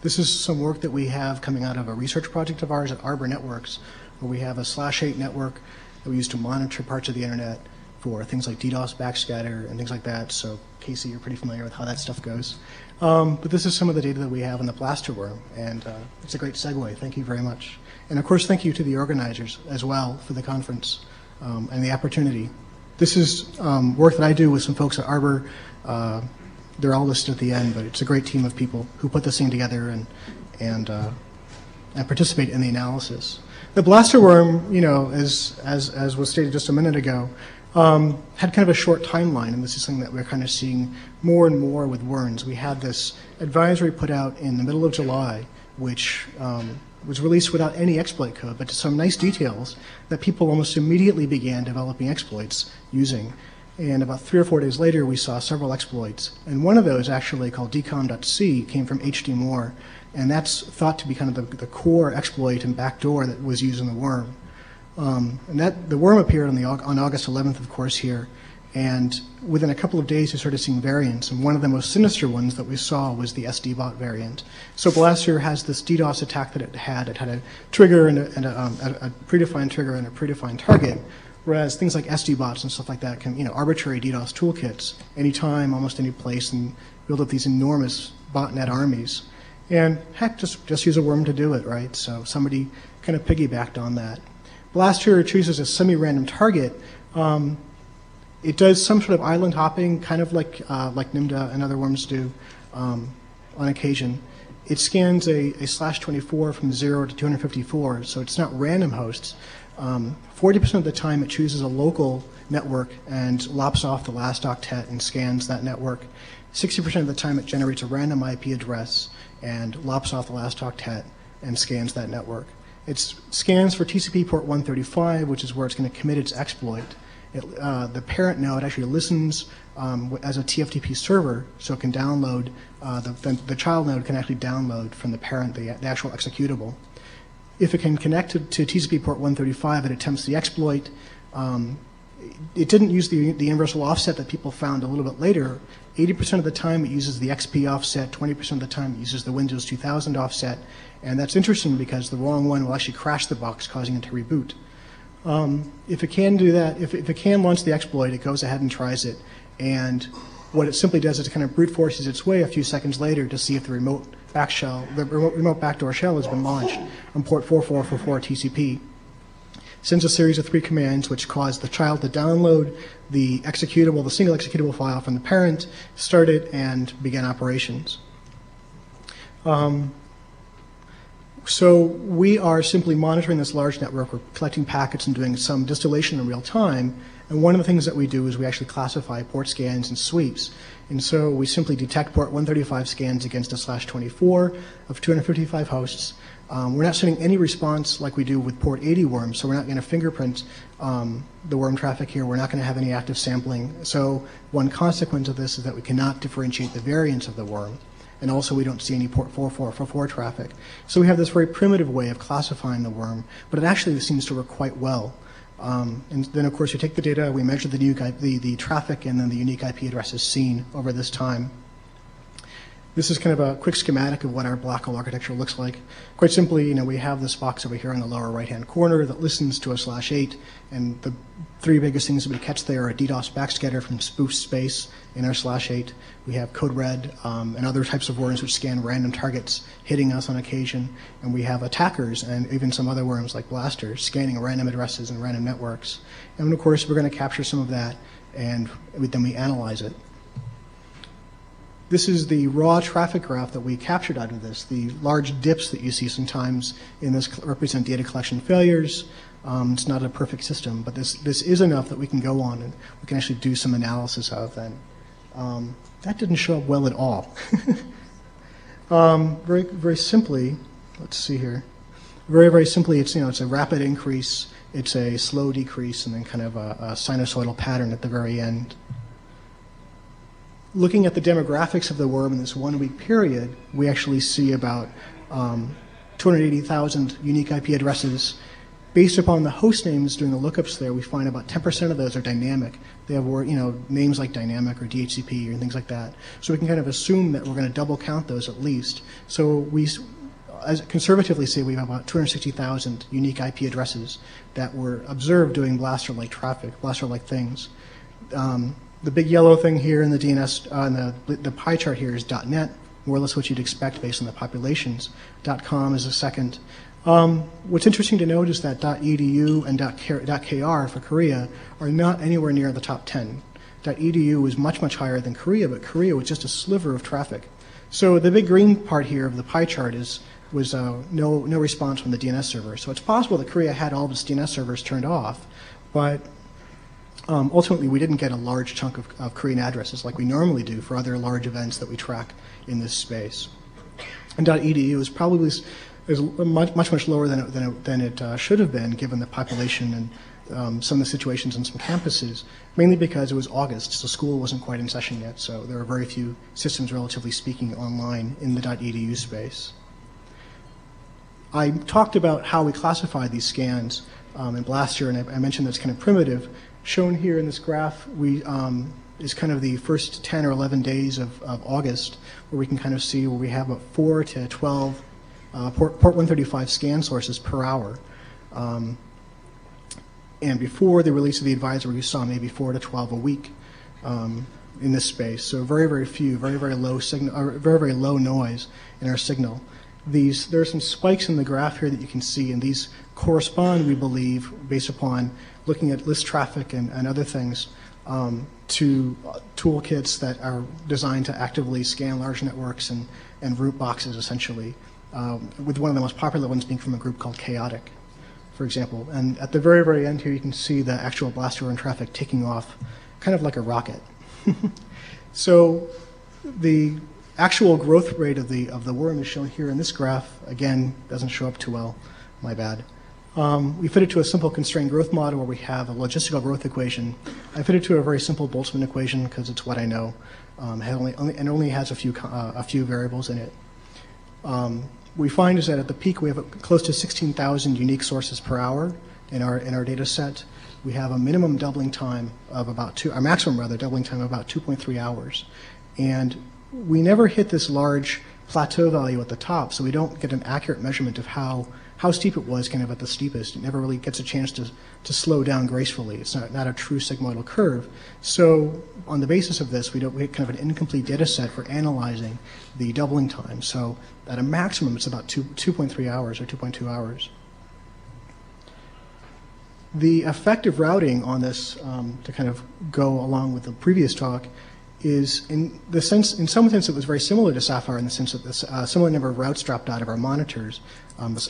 This is some work that we have coming out of a research project of ours at Arbor Networks, where we have a /8 network that we use to monitor parts of the internet for things like DDoS backscatter and things like that. So Casey, you're pretty familiar with how that stuff goes. But this is some of the data that we have on the blaster worm, and it's a great segue. Thank you very much. And of course, thank you to the organizers as well for the conference and the opportunity. This is work that I do with some folks at Arbor. They're all listed at the end, but it's a great team of people who put this thing together and participate in the analysis. The blaster worm, you know, as was stated just a minute ago, had kind of a short timeline, and this is something that we're kind of seeing more and more with worms. We had this advisory put out in the middle of July, which was released without any exploit code, but to some nice details that people almost immediately began developing exploits using. And about 3 or 4 days later, we saw several exploits. And one of those, actually called decom.c, came from hdmore, and that's thought to be kind of the core exploit and backdoor that was used in the worm. And the worm appeared on August 11th, of course, here. And within a couple of days, we started seeing variants. And one of the most sinister ones that we saw was the SD-bot variant. So Blaster has this DDoS attack that it had. It had a trigger and a predefined trigger and a predefined target. Whereas things like SD-bots and stuff like that can, you know, arbitrary DDoS toolkits, anytime, almost any place, and build up these enormous botnet armies. And heck, just use a worm to do it, right? So somebody kind of piggybacked on that. Blaster chooses a semi-random target. It does some sort of island hopping, kind of like Nimda and other worms do on occasion. It scans a /24 from 0 to 254, so it's not random hosts. 40% of the time it chooses a local network and lops off the last octet and scans that network. 60% of the time it generates a random IP address and lops off the last octet and scans that network. It scans for TCP port 135, which is where it's going to commit its exploit. The parent node actually listens as a TFTP server, so it can download, the child node can actually download from the parent the actual executable. If it can connect to TCP port 135, it attempts the exploit. It didn't use the universal offset that people found a little bit later. 80% of the time it uses the XP offset, 20% of the time it uses the Windows 2000 offset, and that's interesting because the wrong one will actually crash the box, causing it to reboot. If it can do that, if it can launch the exploit, it goes ahead and tries it, and what it simply does is it kind of brute forces its way a few seconds later to see if the remote backdoor shell has been launched on port 4444 TCP. Sends a series of 3 commands which cause the child to download the executable, the single executable file from the parent, start it, and begin operations. So we are simply monitoring this large network. We're collecting packets and doing some distillation in real time. And one of the things that we do is we actually classify port scans and sweeps. And so we simply detect port 135 scans against a /24 of 255 hosts. We're not sending any response like we do with port 80 worms, so we're not going to fingerprint the worm traffic here. We're not going to have any active sampling. So one consequence of this is that we cannot differentiate the variants of the worm. And also we don't see any port 4444 traffic. So we have this very primitive way of classifying the worm, but it actually seems to work quite well. And then, of course, we take the data, we measure the traffic, and then the unique IP addresses seen over this time. This is kind of a quick schematic of what our black hole architecture looks like. Quite simply, we have this box over here in the lower right-hand corner that listens to a /8, and the 3 biggest things that we catch there are DDoS backscatter from spoof space in our /8. We have code red and other types of worms which scan random targets hitting us on occasion, and we have attackers and even some other worms like blasters scanning random addresses and random networks. And of course, we're going to capture some of that, and then we analyze it. This is the raw traffic graph that we captured out of this. The large dips that you see sometimes in this represent data collection failures. It's not a perfect system, but this is enough that we can go on and we can actually do some analysis of then. That didn't show up well at all. Very, very simply, let's see here. Very, very simply, it's a rapid increase, it's a slow decrease, and then kind of a sinusoidal pattern at the very end. Looking at the demographics of the worm in this 1-week period, we actually see about 280,000 unique IP addresses based upon the host names doing the lookups there, we find about 10% of those are dynamic. They have names like dynamic or DHCP or things like that. So we can kind of assume that we're going to double count those at least. So we, as conservatively say, we have about 260,000 unique IP addresses that were observed doing blaster-like traffic, blaster-like things. The big yellow thing here in the DNS, the pie chart here is .NET, more or less what you'd expect based on the populations. .com is a second. What's interesting to note is that .edu and .kr for Korea are not anywhere near the top 10. .edu is much, much higher than Korea, but Korea was just a sliver of traffic. So the big green part here of the pie chart was no response from the DNS server. So it's possible that Korea had all of its DNS servers turned off, but ultimately we didn't get a large chunk of Korean addresses like we normally do for other large events that we track in this space. And .edu is probably much lower than it should have been given the population and some of the situations in some campuses, mainly because it was August, so school wasn't quite in session yet, so there were very few systems, relatively speaking, online in the .edu space. I talked about how we classify these scans in Blaster, and I mentioned that's kind of primitive. Shown here in this graph is kind of the first 10 or 11 days of August, where we can kind of see where we have about 4 to 12 port 135 scan sources per hour. And before the release of the advisory, we saw maybe 4 to 12 a week in this space. So very, very few, very, very low signal, very, very low noise in our signal. There are some spikes in the graph here that you can see, and these correspond, we believe, based upon looking at list traffic and other things, to toolkits that are designed to actively scan large networks and root boxes, essentially, with one of the most popular ones being from a group called Chaotic, for example. And at the very, very end here, you can see the actual blaster run traffic taking off kind of like a rocket. So the actual growth rate of the worm is shown here in this graph. Again, doesn't show up too well, my bad. We fit it to a simple constrained growth model where we have a logistical growth equation. I fit it to a very simple Boltzmann equation because it's what I know, and only has a few variables in it. We find is that at the peak we have close to 16,000 unique sources per hour in our data set. We have a minimum doubling time of our maximum doubling time of about 2.3 hours, and we never hit this large plateau value at the top, so we don't get an accurate measurement of how steep it was kind of at the steepest. It never really gets a chance to slow down gracefully. It's not a true sigmoidal curve. So on the basis of this, we get kind of an incomplete data set for analyzing the doubling time. So at a maximum, it's about 2.3 hours or 2.2 hours. The effect of routing on this, to kind of go along with the previous talk, is in some sense it was very similar to Sapphire in the sense that a similar number of routes dropped out of our monitors. About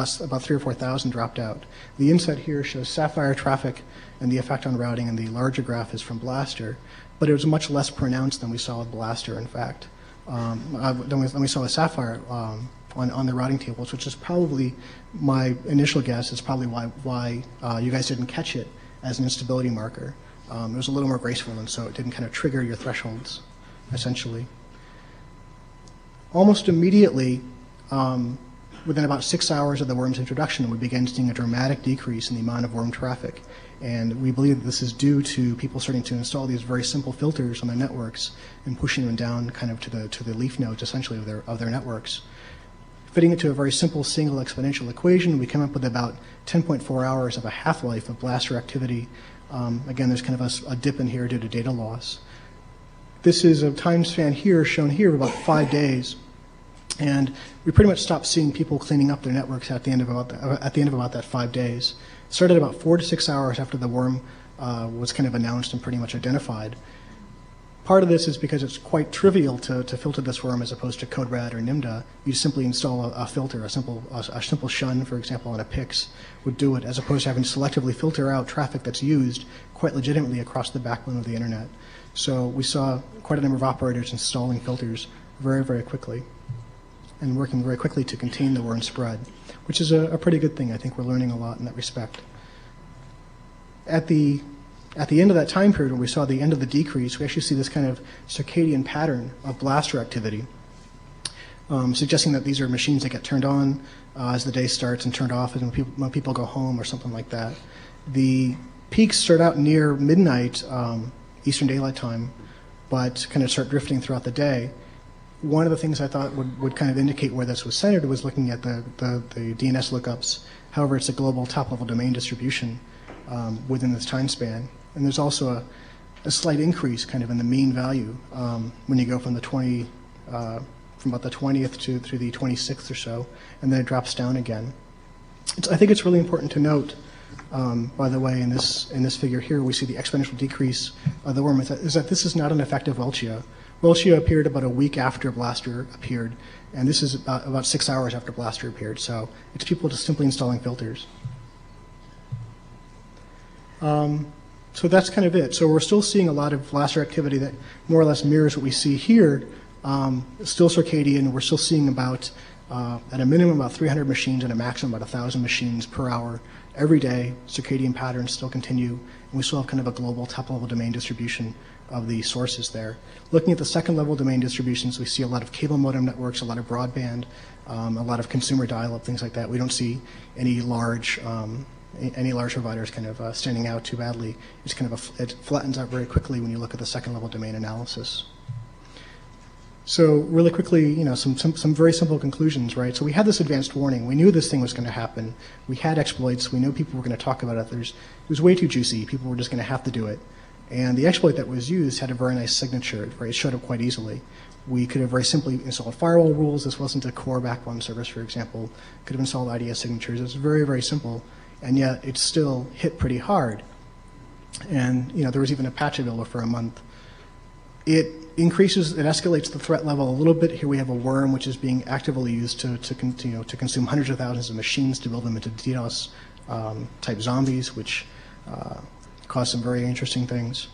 3,000 or 4,000 dropped out. The inset here shows Sapphire traffic and the effect on routing, and the larger graph is from Blaster, but it was much less pronounced than we saw with Blaster, in fact, than we saw with Sapphire on the routing tables, which is probably my initial guess. It's probably why you guys didn't catch it as an instability marker. It was a little more graceful, and so it didn't kind of trigger your thresholds, essentially. Almost immediately, within about 6 hours of the worm's introduction, we began seeing a dramatic decrease in the amount of worm traffic. And we believe that this is due to people starting to install these very simple filters on their networks and pushing them down kind of to the leaf nodes, essentially, of their networks. Fitting it to a very simple single exponential equation, we come up with about 10.4 hours of a half-life of blaster activity. Again, there's kind of a dip in here due to data loss. This is a time span here, shown here, of about 5 days. And we pretty much stopped seeing people cleaning up their networks at the end of about that 5 days. It started about 4 to 6 hours after the worm was kind of announced and pretty much identified. Part of this is because it's quite trivial to filter this worm as opposed to CodeRad or NIMDA. You simply install a filter, a simple shun, for example, on a PIX would do it, as opposed to having to selectively filter out traffic that's used quite legitimately across the backbone of the internet. So we saw quite a number of operators installing filters very, very quickly and working very quickly to contain the worm spread, which is a pretty good thing. I think we're learning a lot in that respect. At the end of that time period, when we saw the end of the decrease, we actually see this kind of circadian pattern of blaster activity. suggesting that these are machines that get turned on as the day starts and turned off when people go home or something like that. The peaks start out near midnight Eastern Daylight Time, but kind of start drifting throughout the day. One of the things I thought would kind of indicate where this was centered was looking at the DNS lookups. However, it's a global top-level domain distribution within this time span. And there's also a slight increase kind of in the mean value when you go from from about the 20th through the 26th or so, and then it drops down again. I think it's really important to note, by the way, in this figure here, we see the exponential decrease of the worm is that this is not an effective Welchia. Welchia appeared about a week after Blaster appeared, and this is about 6 hours after Blaster appeared. So it's people just simply installing filters. So that's kind of it. So we're still seeing a lot of Blaster activity that more or less mirrors what we see here. Still circadian. We're still seeing about, at a minimum, about 300 machines and a maximum about 1,000 machines per hour every day. Circadian patterns still continue, and we still have kind of a global top-level domain distribution of the sources there. Looking at the second-level domain distributions, we see a lot of cable modem networks, a lot of broadband, a lot of consumer dial-up, things like that. We don't see any large providers kind of standing out too badly. It's kind of it flattens out very quickly when you look at the second-level domain analysis. So really quickly, some very simple conclusions, right? So we had this advanced warning. We knew this thing was going to happen. We had exploits. We knew people were going to talk about it. It was way too juicy. People were just going to have to do it. And the exploit that was used had a very nice signature. It showed up quite easily. We could have very simply installed firewall rules. This wasn't a core backbone service, for example. Could have installed IDS signatures. It's very, very simple. And yet it still hit pretty hard. And there was even a patch available for a month. It escalates the threat level a little bit. Here we have a worm which is being actively used to consume hundreds of thousands of machines to build them into DDoS type zombies, which cause some very interesting things.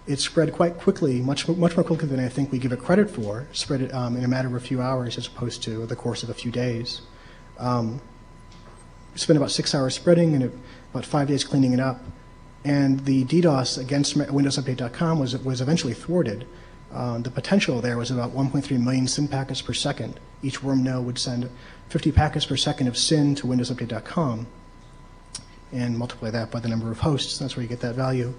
It spread quite quickly, much more quickly than I think we give it credit for. Spread it in a matter of a few hours as opposed to the course of a few days. Spent about 6 hours spreading and about 5 days cleaning it up. And the DDoS against WindowsUpdate.com was eventually thwarted. The potential there was about 1.3 million SYN packets per second. Each worm node would send 50 packets per second of SYN to WindowsUpdate.com and multiply that by the number of hosts. That's where you get that value.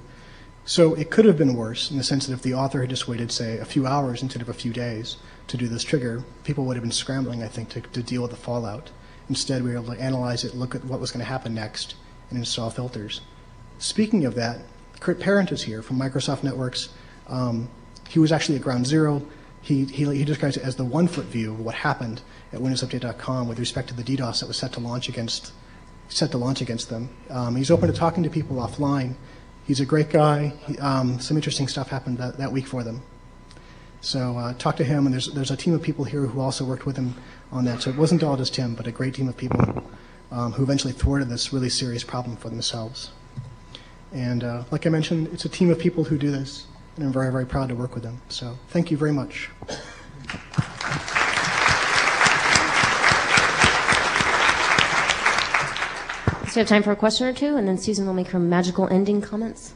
So it could have been worse in the sense that if the author had just waited, say, a few hours instead of a few days to do this trigger, people would have been scrambling, I think, to deal with the fallout. Instead, we were able to analyze it, look at what was going to happen next, and install filters. Speaking of that, Kurt Parent is here from Microsoft Networks. He was actually at ground zero. He describes it as the 1 foot view of what happened at WindowsUpdate.com with respect to the DDoS that was set to launch against them. He's open to talking to people offline. He's a great guy. Some interesting stuff happened that week for them. So talk to him, and there's a team of people here who also worked with him on that. So it wasn't all just him, but a great team of people who eventually thwarted this really serious problem for themselves. And like I mentioned, it's a team of people who do this, and I'm very, very proud to work with them. So thank you very much. So we have time for a question or two, and then Susan will make her magical ending comments.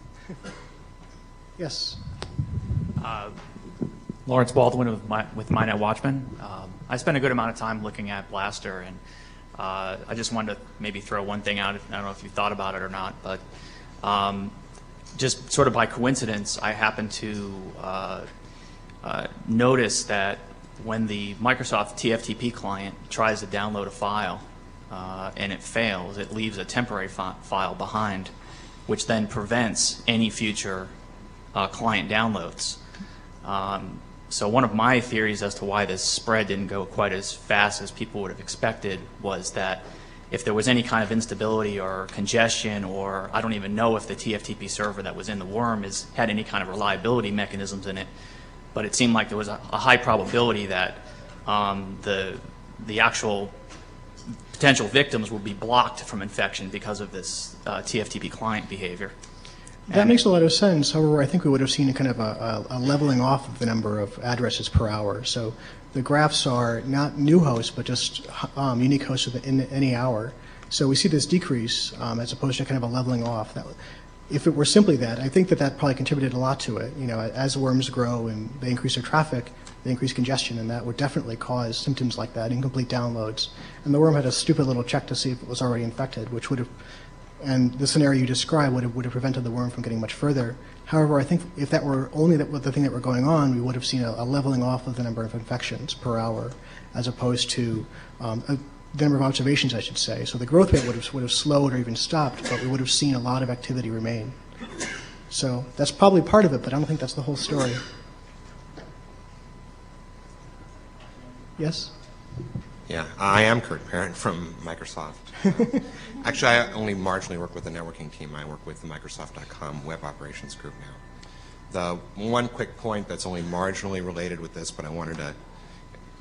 Yes. Lawrence Baldwin with MyNet Watchman. I spent a good amount of time looking at Blaster, and I just wanted to maybe throw one thing out. I don't know if you thought about it or not, but just sort of by coincidence, I happened to notice that when the Microsoft TFTP client tries to download a file and it fails, it leaves a temporary file behind, which then prevents any future client downloads. So one of my theories as to why this spread didn't go quite as fast as people would have expected was that if there was any kind of instability or congestion, or I don't even know if the TFTP server that was in the worm had any kind of reliability mechanisms in it, but it seemed like there was a high probability that the actual potential victims would be blocked from infection because of this TFTP client behavior. That makes a lot of sense. However, I think we would have seen a kind of a leveling off of the number of addresses per hour. So the graphs are not new hosts, but just unique hosts in any hour. So we see this decrease as opposed to kind of a leveling off. If it were simply that, I think that probably contributed a lot to it. As worms grow and they increase their traffic, the increased congestion, and that would definitely cause symptoms like that, incomplete downloads. And the worm had a stupid little check to see if it was already infected, which would have, and the scenario you described would have prevented the worm from getting much further. However, I think if that were only the thing that were going on, we would have seen a leveling off of the number of infections per hour, as opposed to the number of observations, I should say. So the growth rate would have slowed or even stopped, but we would have seen a lot of activity remain. So that's probably part of it, but I don't think that's the whole story. Yes? Yeah, I am Kurt Parent from Microsoft. Actually, I only marginally work with the networking team. I work with the Microsoft.com web operations group now. The one quick point that's only marginally related with this, but I wanted to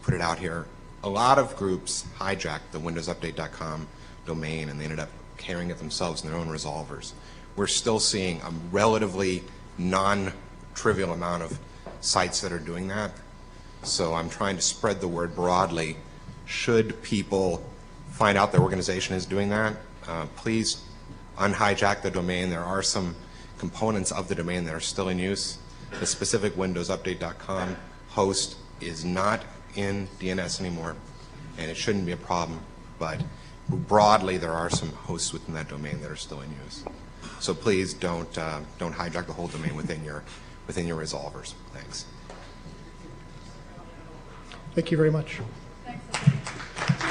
put it out here. A lot of groups hijacked the WindowsUpdate.com domain, and they ended up carrying it themselves in their own resolvers. We're still seeing a relatively non-trivial amount of sites that are doing that. So I'm trying to spread the word broadly. Should people find out their organization is doing that, please unhijack the domain. There are some components of the domain that are still in use. The specific WindowsUpdate.com host is not in DNS anymore, and it shouldn't be a problem. But broadly, there are some hosts within that domain that are still in use. So please don't hijack the whole domain within your resolvers. Thanks. Thank you very much.